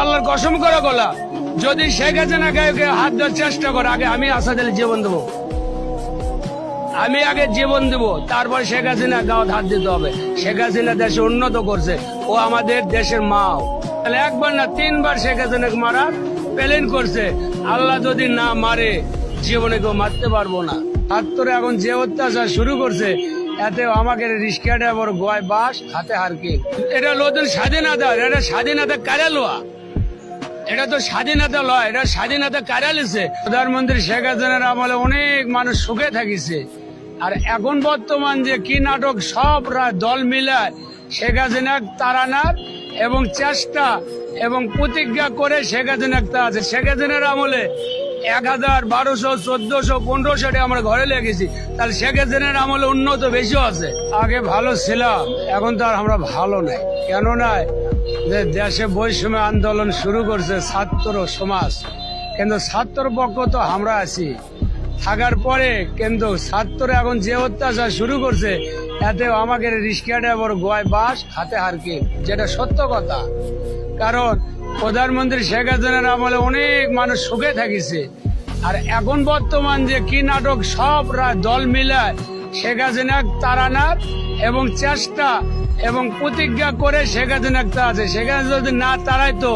আল্লাহর কসম করে বলা, যদি শেখ হাসিনা গায়ে হাত দেওয়ার চেষ্টা করে, আগে আমি আসাদ আলী জীবন দেবো, আমি আগে জীবন দেবো, তারপর শেখ হাসিনা গাঁত হাত দিতে হবে। শেখ হাসিনা দেশে উন্নত করছে, ও আমাদের দেশের মাও। তাহলে একবার না তিনবার শেখ হাসিনাকে মারা প্ল্যান করছে। আল্লাহ যদি না মারে, জীবনে কেউ মারতে পারবো না। ছাত্র এখন যে অত্যাচার শুরু করছে, এতে আমাকে রিস্কা ড্রাইভার গয় বাস হাতে হারকে, এটা নতুন স্বাধীনতা, এটা স্বাধীনতা কারা লোয়া, এটা তো স্বাধীনতা লয়, এটা স্বাধীনতা কারা লিছে। প্রধানমন্ত্রী শেখ হাসিনার আমলে অনেক মানুষ সুখে থাকিছে, আর এখন বর্তমান যে কি নাটক, সব দল মিলায় শেখ হাসিনা তাড়ানোর এবং চেষ্টা এবং প্রতিজ্ঞা করে শেখ হাসিনা আছে। শেখ হাসিনার আমলে 1000, 1200, 1400, 1500 আমরা ঘরে লেগেছি, তাহলে শেখ হাসিনার আমলে উন্নত বেশি আছে। আগে ভালো ছিলাম, এখন তো আর আমরা ভালো নাই। কেন নাই? যে দেশে বৈষম্য আন্দোলন শুরু করছে ছাত্র সমাজ, কিন্তু ছাত্র পক্ষ তো আমরা আছি থাকার পরে, কিন্তু ছাত্র এখন যে অত্যাচার শুরু করছে, এতে আমাকে রিস্কা ড্রাইভার গয় বাস হাতে হারকে, যেটা সত্য কথা। কারণ প্রধানমন্ত্রী শেখ হাসিনার আমলে অনেক মানুষ সুখে থাকিছে, আর এখন বর্তমান যে কি নাটক, সব দল মিলায় শেখ হাসিনা তাড়ানোর এবং চেষ্টা এবং প্রতিজ্ঞা করে শেখ হাসিনা আছে। শেখ হাসিনা যদি না তাড়াইতো,